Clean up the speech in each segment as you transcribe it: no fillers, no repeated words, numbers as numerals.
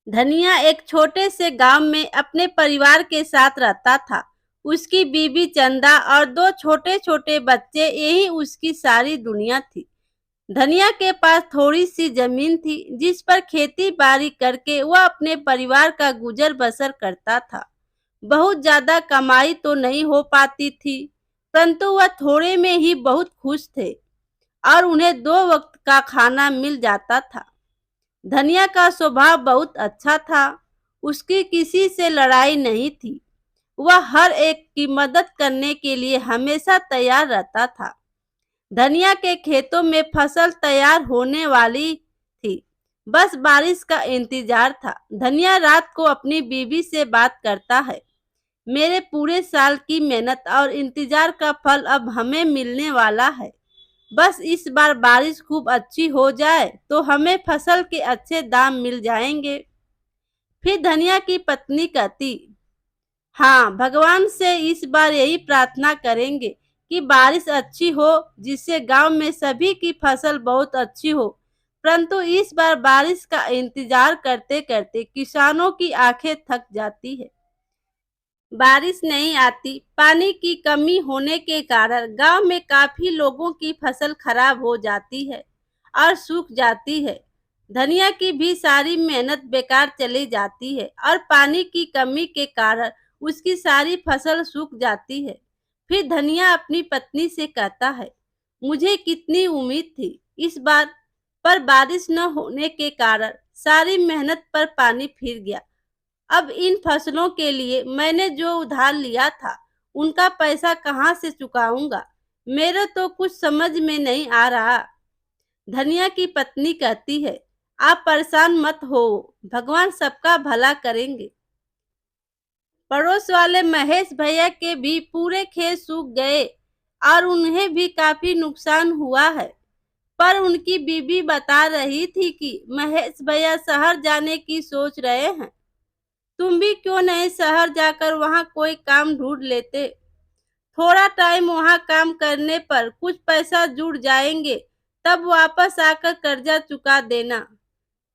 धनिया एक छोटे से गांव में अपने परिवार के साथ रहता था। उसकी बीवी चंदा और दो छोटे छोटे बच्चे, यही उसकी सारी दुनिया थी। धनिया के पास थोड़ी सी जमीन थी जिस पर खेती बाड़ी करके वह अपने परिवार का गुजर बसर करता था। बहुत ज्यादा कमाई तो नहीं हो पाती थी, परंतु वह थोड़े में ही बहुत खुश थे और उन्हें दो वक्त का खाना मिल जाता था। धनिया का स्वभाव बहुत अच्छा था। उसकी किसी से लड़ाई नहीं थी। वह हर एक की मदद करने के लिए हमेशा तैयार रहता था। धनिया के खेतों में फसल तैयार होने वाली थी। बस बारिश का इंतजार था। धनिया रात को अपनी बीवी से बात करता है। मेरे पूरे साल की मेहनत और इंतजार का फल अब हमें मिलने वाला है। बस इस बार बारिश खूब अच्छी हो जाए तो हमें फसल के अच्छे दाम मिल जाएंगे। फिर धनिया की पत्नी कहती, हाँ, भगवान से इस बार यही प्रार्थना करेंगे कि बारिश अच्छी हो, जिससे गांव में सभी की फसल बहुत अच्छी हो। परंतु इस बार बारिश का इंतजार करते करते किसानों की आंखें थक जाती है। बारिश नहीं आती। पानी की कमी होने के कारण गांव में काफी लोगों की फसल खराब हो जाती है और सूख जाती है। धनिया की भी सारी मेहनत बेकार चली जाती है और पानी की कमी के कारण उसकी सारी फसल सूख जाती है। फिर धनिया अपनी पत्नी से कहता है, मुझे कितनी उम्मीद थी इस बार, पर बारिश न होने के कारण सारी मेहनत पर पानी फिर गया। अब इन फसलों के लिए मैंने जो उधार लिया था, उनका पैसा कहाँ से चुकाऊंगा? मेरे तो कुछ समझ में नहीं आ रहा। धनिया की पत्नी कहती है, आप परेशान मत हो, भगवान सबका भला करेंगे। पड़ोस वाले महेश भैया के भी पूरे खेत सूख गए और उन्हें भी काफी नुकसान हुआ है। पर उनकी बीबी बता रही थी कि महेश भैया शहर जाने की सोच रहे हैं। तुम भी क्यों नहीं शहर जाकर वहाँ कोई काम ढूंढ लेते? थोड़ा टाइम वहाँ काम करने पर कुछ पैसा जुड़ जाएंगे, तब वापस आकर कर्जा चुका देना।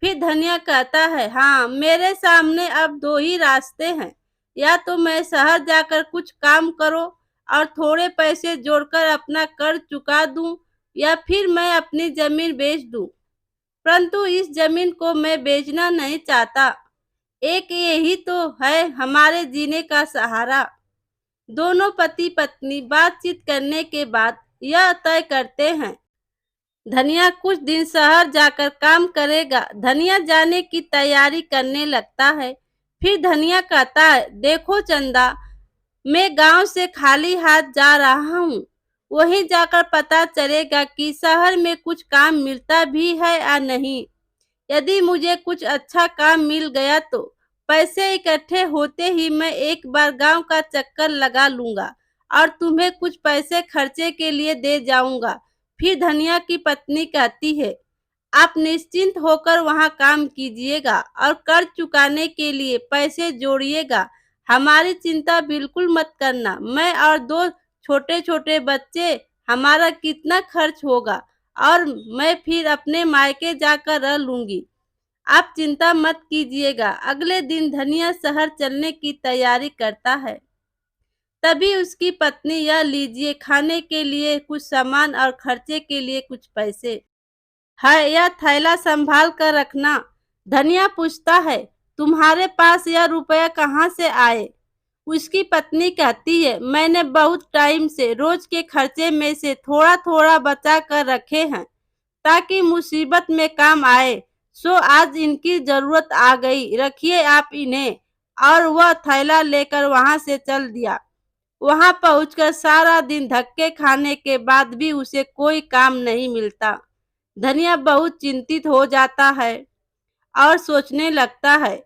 फिर धनिया कहता है, हाँ, मेरे सामने अब दो ही रास्ते हैं। या तो मैं शहर जाकर कुछ काम करो और थोड़े पैसे जोड़कर अपना कर्ज चुका दूं, या फिर मैं अपनी जमीन बेच दूं। परंतु इस जमीन को मैं बेचना नहीं चाहता। एक यही तो है हमारे जीने का सहारा। दोनों पति पत्नी बातचीत करने के बाद यह तय करते हैं, धनिया कुछ दिन शहर जाकर काम करेगा। धनिया जाने की तैयारी करने लगता है। फिर धनिया कहता है, देखो चंदा, मैं गांव से खाली हाथ जा रहा हूँ। वहीं जाकर पता चलेगा कि शहर में कुछ काम मिलता भी है या नहीं। यदि मुझे कुछ अच्छा काम मिल गया तो पैसे इकट्ठे होते ही मैं एक बार गांव का चक्कर लगा लूंगा और तुम्हें कुछ पैसे खर्चे के लिए दे जाऊंगा। फिर धनिया की पत्नी कहती है, आप निश्चिंत होकर वहां काम कीजिएगा और कर्ज चुकाने के लिए पैसे जोड़िएगा। हमारी चिंता बिल्कुल मत करना। मैं और दो छोटे छोटे बच्चे, हमारा कितना खर्च होगा और मैं फिर अपने मायके जाकर रह लूंगी। आप चिंता मत कीजिएगा। अगले दिन धनिया शहर चलने की तैयारी करता है। तभी उसकी पत्नी, यह लीजिए, खाने के लिए कुछ सामान और खर्चे के लिए कुछ पैसे है, यह थैला संभाल कर रखना। धनिया पूछता है, तुम्हारे पास यह रुपया कहाँ से आए? उसकी पत्नी कहती है, मैंने बहुत टाइम से रोज के खर्चे में से थोड़ा थोड़ा बचा कर रखे हैं ताकि मुसीबत में काम आए। सो आज इनकी जरूरत आ गई, रखिए आप इन्हें। और वह थैला लेकर वहां से चल दिया। वहां पहुंचकर सारा दिन धक्के खाने के बाद भी उसे कोई काम नहीं मिलता। धनिया बहुत चिंतित हो जाता है और सोचने लगता है,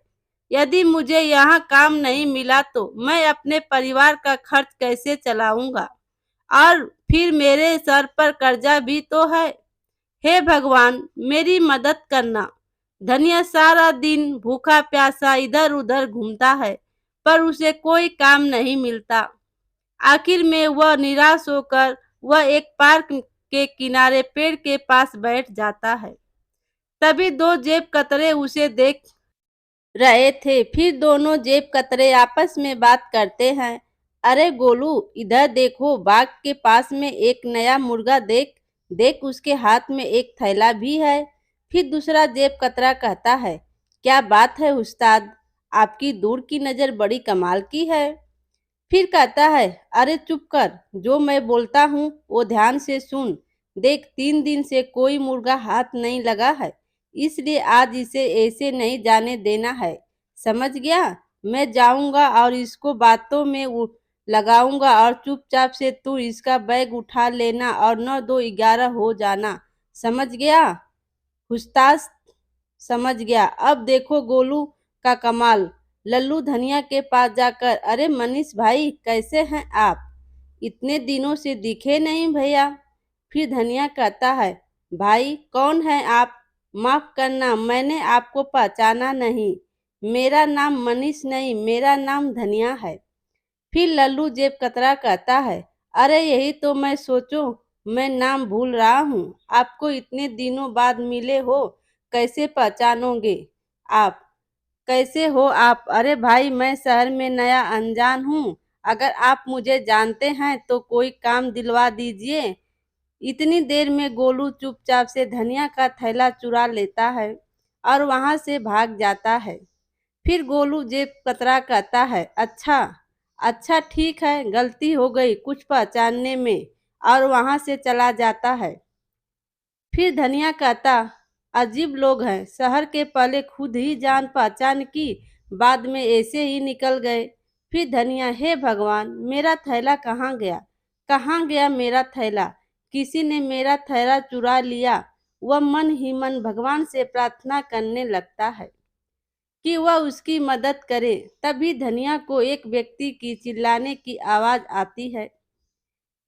यदि मुझे यहाँ काम नहीं मिला तो मैं अपने परिवार का खर्च कैसे चलाऊंगा, और फिर मेरे सर पर कर्जा भी तो है। हे भगवान, मेरी मदद करना। धनिया सारा दिन भूखा प्यासा इधर उधर घूमता है, पर उसे कोई काम नहीं मिलता। आखिर में वह निराश होकर वह एक पार्क के किनारे पेड़ के पास बैठ जाता है। तभी दो जेब कतरे उसे देख रहे थे। फिर दोनों जेब कतरे आपस में बात करते हैं। अरे गोलू, इधर देखो, बाग के पास में एक नया मुर्गा देख। देख, उसके हाथ में एक थैला भी है। फिर दूसरा जेब कतरा कहता है, क्या बात है उस्ताद, आपकी दूर की नज़र बड़ी कमाल की है। फिर कहता है, अरे चुप कर, जो मैं बोलता हूँ वो ध्यान से सुन। देख, 3 दिन से कोई मुर्गा हाथ नहीं लगा है, इसलिए आज इसे ऐसे नहीं जाने देना है, समझ गया। मैं जाऊंगा और इसको बातों में लगाऊंगा और चुपचाप से तू इसका बैग उठा लेना और 9 2 11 हो जाना, समझ गया। हुस्तास समझ गया। अब देखो गोलू का कमाल। लल्लू धनिया के पास जाकर, अरे मनीष भाई, कैसे हैं आप, इतने दिनों से दिखे नहीं भैया। फिर धनिया कहता है, भाई कौन है आप, माफ करना मैंने आपको पहचाना नहीं। मेरा नाम मनीष नहीं, मेरा नाम धनिया है। फिर लल्लू जेब कतरा कहता है, अरे यही तो मैं सोचूं, मैं नाम भूल रहा हूँ, आपको इतने दिनों बाद मिले हो, कैसे पहचानोगे आप, कैसे हो आप। अरे भाई, मैं शहर में नया अनजान हूँ, अगर आप मुझे जानते हैं तो कोई काम दिलवा दीजिए। इतनी देर में गोलू चुपचाप से धनिया का थैला चुरा लेता है और वहां से भाग जाता है। फिर गोलू जेब कतरा कहता है, अच्छा अच्छा ठीक है, गलती हो गई कुछ पहचानने में, और वहां से चला जाता है। फिर धनिया कहता, अजीब लोग हैं, शहर के पहले खुद ही जान पहचान की, बाद में ऐसे ही निकल गए। फिर धनिया, हे भगवान, मेरा थैला कहाँ गया, कहाँ गया मेरा थैला, किसी ने मेरा थैला चुरा लिया। वह मन ही मन भगवान से प्रार्थना करने लगता है कि वह उसकी मदद करे। तभी धनिया को एक व्यक्ति की चिल्लाने की आवाज आती है।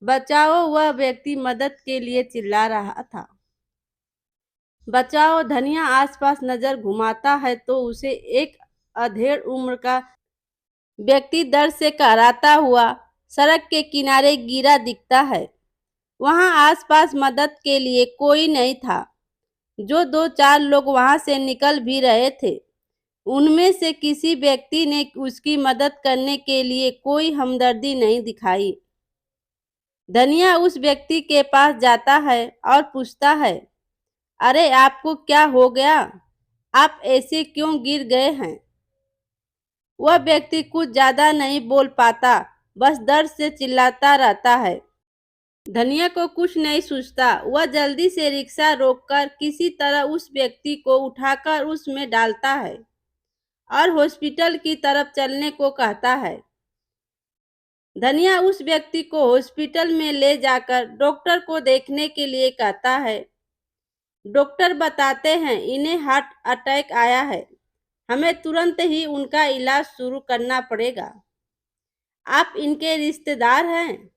बचाओ, वह व्यक्ति मदद के लिए चिल्ला रहा था। बचाओ। धनिया आसपास नजर घुमाता है तो उसे एक अधेड़ उम्र का व्यक्ति दर्द से कराहता हुआ सड़क के किनारे गिरा दिखता है। वहां आसपास मदद के लिए कोई नहीं था। जो 2 4 लोग वहां से निकल भी रहे थे, उनमें से किसी व्यक्ति ने उसकी मदद करने के लिए कोई हमदर्दी नहीं दिखाई। धनिया उस व्यक्ति के पास जाता है और पूछता है, अरे आपको क्या हो गया, आप ऐसे क्यों गिर गए हैं। वह व्यक्ति कुछ ज्यादा नहीं बोल पाता, बस दर्द से चिल्लाता रहता है। धनिया को कुछ नहीं सूझता। वह जल्दी से रिक्शा रोककर किसी तरह उस व्यक्ति को उठाकर उसमें डालता है और हॉस्पिटल की तरफ चलने को कहता है। धनिया उस व्यक्ति को हॉस्पिटल में ले जाकर डॉक्टर को देखने के लिए कहता है। डॉक्टर बताते हैं, इन्हें हार्ट अटैक आया है, हमें तुरंत ही उनका इलाज शुरू करना पड़ेगा। आप इनके रिश्तेदार हैं।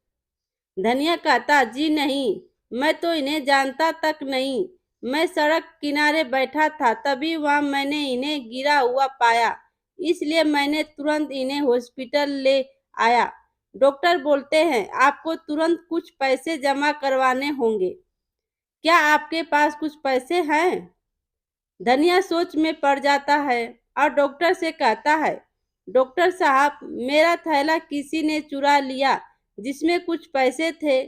धनिया कहता, जी नहीं, मैं तो इन्हें जानता तक नहीं। मैं सड़क किनारे बैठा था, तभी वहां मैंने इन्हें गिरा हुआ पाया, इसलिए मैंने तुरंत इन्हें हॉस्पिटल ले आया। डॉक्टर बोलते हैं आपको तुरंत कुछ पैसे जमा करवाने होंगे। क्या आपके पास कुछ पैसे हैं। धनिया सोच में पड़ जाता है और डॉक्टर से कहता है, डॉक्टर साहब, मेरा थैला किसी ने चुरा लिया जिसमें कुछ पैसे थे,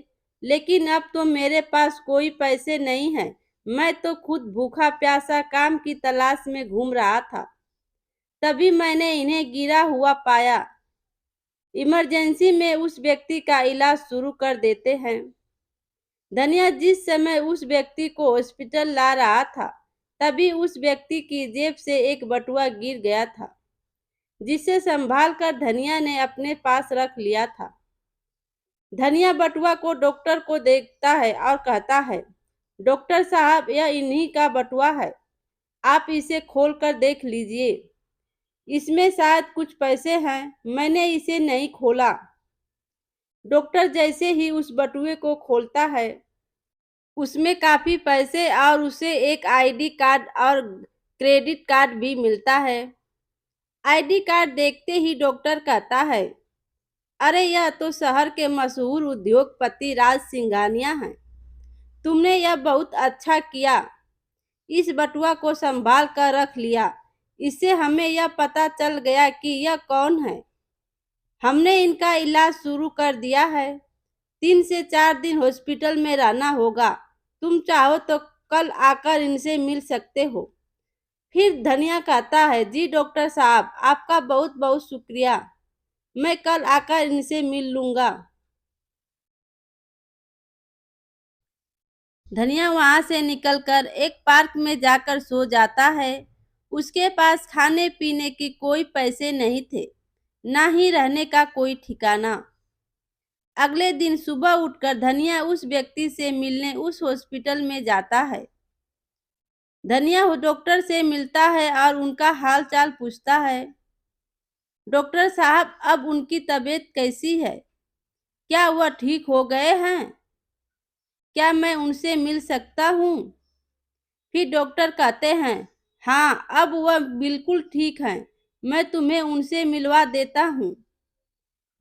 लेकिन अब तो मेरे पास कोई पैसे नहीं हैं। मैं तो खुद भूखा प्यासा काम की तलाश में घूम रहा था, तभी मैंने इन्हें गिरा हुआ पाया। इमरजेंसी में उस व्यक्ति का इलाज शुरू कर देते हैं। धनिया जिस समय उस व्यक्ति को हॉस्पिटल ला रहा था, तभी उस व्यक्ति की जेब से एक बटुआ गिर गया था, जिसे संभाल कर धनिया ने अपने पास रख लिया था। धनिया बटुआ को डॉक्टर को देखता है और कहता है, डॉक्टर साहब, यह इन्हीं का बटुआ है, आप इसे खोल कर देख लीजिए, इसमें शायद कुछ पैसे हैं, मैंने इसे नहीं खोला। डॉक्टर जैसे ही उस बटुए को खोलता है, उसमें काफी पैसे और उसे एक आईडी कार्ड और क्रेडिट कार्ड भी मिलता है। आईडी कार्ड देखते ही डॉक्टर कहता है, अरे यह तो शहर के मशहूर उद्योगपति राज सिंघानिया हैं। तुमने यह बहुत अच्छा किया, इस बटुआ को संभाल कर रख लिया। इससे हमें यह पता चल गया कि यह कौन है। हमने इनका इलाज शुरू कर दिया है। 3 से 4 दिन हॉस्पिटल में रहना होगा। तुम चाहो तो कल आकर इनसे मिल सकते हो। फिर धनिया कहता है, जी डॉक्टर साहब, आपका बहुत बहुत शुक्रिया। मैं कल आकर इनसे मिल लूंगा। धनिया वहां से निकलकर एक पार्क में जाकर सो जाता है। उसके पास खाने पीने की कोई पैसे नहीं थे, ना ही रहने का कोई ठिकाना। अगले दिन सुबह उठकर धनिया उस व्यक्ति से मिलने उस हॉस्पिटल में जाता है। धनिया डॉक्टर से मिलता है और उनका हाल चाल पूछता है। डॉक्टर साहब, अब उनकी तबीयत कैसी है? क्या वह ठीक हो गए हैं? क्या मैं उनसे मिल सकता हूँ? फिर डॉक्टर कहते हैं, हाँ, अब वह बिल्कुल ठीक हैं। मैं तुम्हें उनसे मिलवा देता हूँ।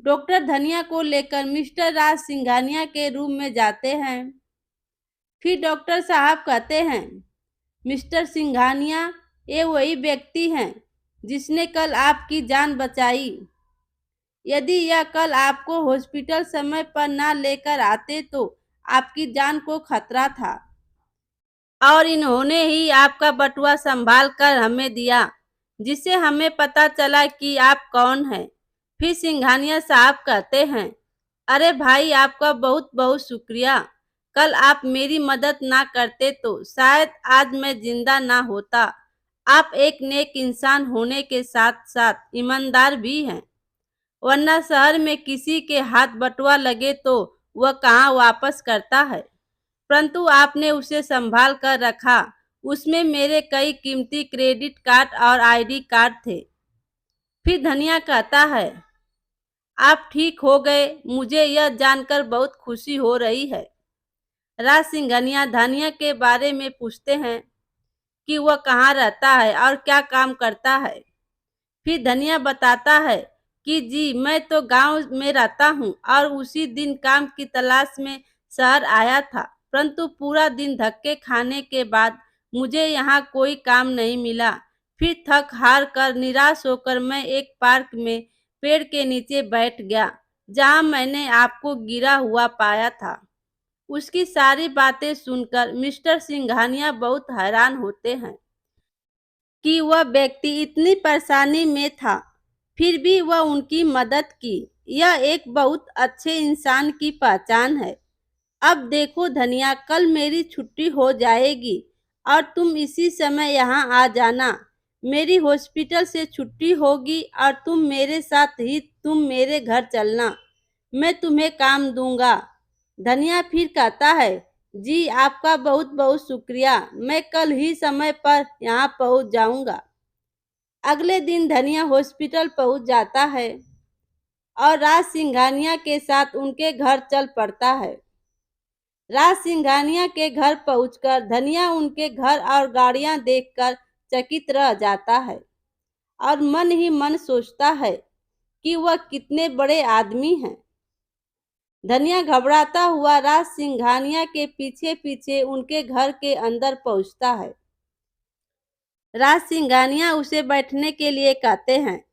डॉक्टर धनिया को लेकर मिस्टर राज सिंघानिया के रूम में जाते हैं। फिर डॉक्टर साहब कहते हैं, मिस्टर सिंघानिया, ये वही व्यक्ति हैं जिसने कल आपकी जान बचाई। यदि यह कल आपको हॉस्पिटल समय पर ना लेकर आते तो आपकी जान को खतरा था, और इन्होंने ही आपका बटुआ संभाल कर हमें दिया, जिससे हमें पता चला कि आप कौन हैं। फिर सिंघानिया साहब कहते हैं, अरे भाई, आपका बहुत बहुत शुक्रिया। कल आप मेरी मदद ना करते तो शायद आज मैं जिंदा ना होता। आप एक नेक इंसान होने के साथ साथ ईमानदार भी हैं, वरना शहर में किसी के हाथ बटुआ लगे तो वह कहाँ वापस करता है। परंतु आपने उसे संभाल कर रखा। उसमें मेरे कई कीमती क्रेडिट कार्ड और आईडी कार्ड थे। फिर धनिया कहता है, आप ठीक हो गए, मुझे यह जानकर बहुत खुशी हो रही है। राज सिंघानिया धनिया के बारे में पूछते हैं कि वह कहाँ रहता है और क्या काम करता है। फिर धनिया बताता है कि जी, मैं तो गांव में रहता हूँ और उसी दिन काम की तलाश में शहर आया था, परंतु पूरा दिन धक्के खाने के बाद मुझे यहाँ कोई काम नहीं मिला। फिर थक हार कर निराश होकर मैं एक पार्क में पेड़ के नीचे बैठ गया, जहाँ मैंने आपको गिरा हुआ पाया था। उसकी सारी बातें सुनकर मिस्टर सिंघानिया बहुत हैरान होते हैं कि वह व्यक्ति इतनी परेशानी में था, फिर भी वह उनकी मदद की। यह एक बहुत अच्छे इंसान की पहचान है। अब देखो धनिया, कल मेरी छुट्टी हो जाएगी और तुम इसी समय यहाँ आ जाना। मेरी हॉस्पिटल से छुट्टी होगी और तुम मेरे घर चलना। मैं तुम्हें काम दूंगा। धनिया फिर कहता है, जी आपका बहुत बहुत शुक्रिया। मैं कल ही समय पर यहाँ पहुँच जाऊंगा। अगले दिन धनिया हॉस्पिटल पहुँच जाता है और राज सिंघानिया के साथ उनके घर चल पड़ता है। राज सिंघानिया के घर पहुंचकर धनिया उनके घर और गाड़ियां देखकर चकित रह जाता है और मन ही मन सोचता है कि वह कितने बड़े आदमी हैं। धनिया घबराता हुआ राज सिंघानिया के पीछे पीछे उनके घर के अंदर पहुंचता है। राज सिंघानिया उसे बैठने के लिए कहते हैं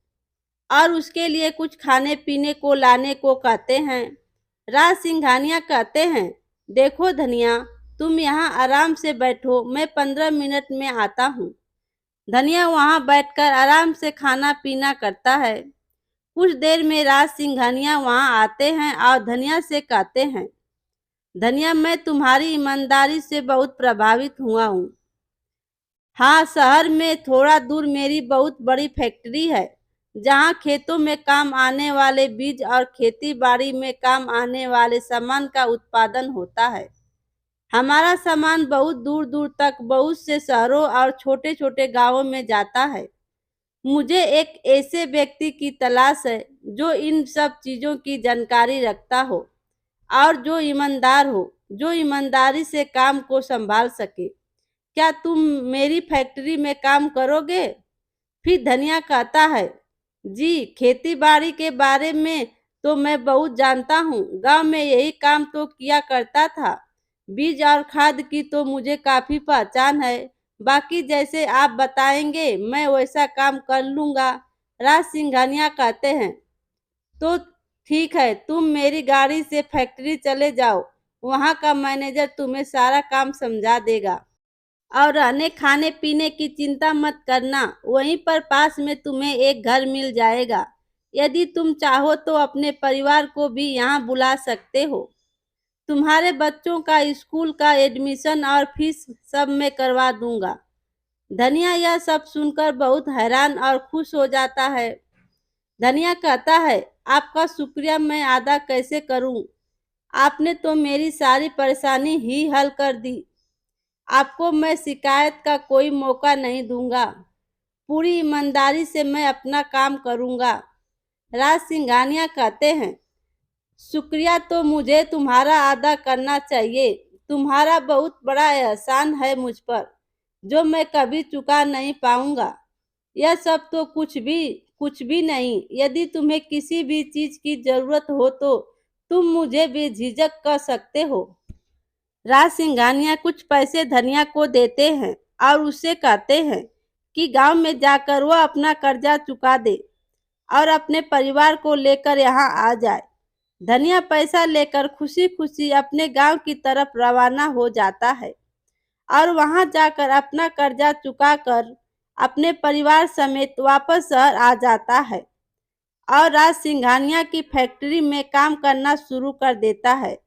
और उसके लिए कुछ खाने पीने को लाने को कहते हैं। राज सिंघानिया कहते हैं, देखो धनिया, तुम यहाँ आराम से बैठो, मैं 15 मिनट में आता हूँ। धनिया वहाँ बैठकर आराम से खाना पीना करता है। कुछ देर में राज सिंघानिया वहाँ आते हैं और धनिया से कहते हैं, धनिया, मैं तुम्हारी ईमानदारी से बहुत प्रभावित हुआ हूँ। हाँ, शहर में थोड़ा दूर मेरी बहुत बड़ी फैक्ट्री है, जहाँ खेतों में काम आने वाले बीज और खेती बाड़ी में काम आने वाले सामान का उत्पादन होता है। हमारा सामान बहुत दूर दूर तक बहुत से शहरों और छोटे छोटे गांवों में जाता है। मुझे एक ऐसे व्यक्ति की तलाश है जो इन सब चीज़ों की जानकारी रखता हो और जो ईमानदार हो, जो ईमानदारी से काम को संभाल सके। क्या तुम मेरी फैक्ट्री में काम करोगे? फिर धनिया कहता है, जी, खेती बाड़ी के बारे में तो मैं बहुत जानता हूँ। गांव में यही काम तो किया करता था। बीज और खाद की तो मुझे काफी पहचान है। बाकी जैसे आप बताएंगे मैं वैसा काम कर लूँगा। राज सिंघानिया कहते हैं, तो ठीक है, तुम मेरी गाड़ी से फैक्ट्री चले जाओ, वहाँ का मैनेजर तुम्हें सारा काम समझा देगा। और रहने खाने पीने की चिंता मत करना, वहीं पर पास में तुम्हें एक घर मिल जाएगा। यदि तुम चाहो तो अपने परिवार को भी यहाँ बुला सकते हो। तुम्हारे बच्चों का स्कूल का एडमिशन और फीस सब मैं करवा दूंगा। धनिया यह सब सुनकर बहुत हैरान और खुश हो जाता है। धनिया कहता है, आपका शुक्रिया मैं अदा कैसे करूं? आपने तो मेरी सारी परेशानी ही हल कर दी। आपको मैं शिकायत का कोई मौका नहीं दूंगा। पूरी ईमानदारी से मैं अपना काम करूंगा। राज सिंघानिया कहते हैं, शुक्रिया तो मुझे तुम्हारा अदा करना चाहिए। तुम्हारा बहुत बड़ा एहसान है मुझ पर, जो मैं कभी चुका नहीं पाऊंगा। यह सब तो कुछ भी नहीं। यदि तुम्हें किसी भी चीज की जरूरत हो तो तुम मुझे बेझिझक कर सकते हो। राज सिंघानिया कुछ पैसे धनिया को देते हैं और उससे कहते हैं कि गांव में जाकर वह अपना कर्जा चुका दे और अपने परिवार को लेकर यहाँ आ जाए। धनिया पैसा लेकर खुशी खुशी अपने गांव की तरफ रवाना हो जाता है और वहां जाकर अपना कर्जा चुकाकर अपने परिवार समेत वापस शहर आ जाता है और राज सिंघानिया की फैक्ट्री में काम करना शुरू कर देता है।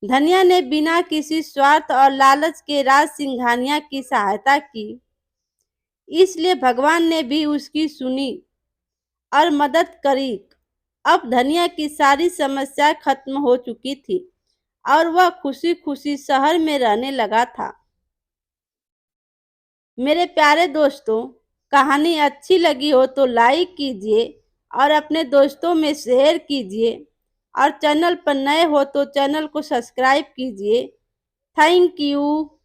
धनिया ने बिना किसी स्वार्थ और लालच के राज सिंघानिया की सहायता की, इसलिए भगवान ने भी उसकी सुनी और मदद करी। अब धनिया की सारी समस्या खत्म हो चुकी थी और वह खुशी खुशी शहर में रहने लगा था। मेरे प्यारे दोस्तों, कहानी अच्छी लगी हो तो लाइक कीजिए और अपने दोस्तों में शेयर कीजिए और चैनल पर नए हो तो चैनल को सब्सक्राइब कीजिए। Thank you.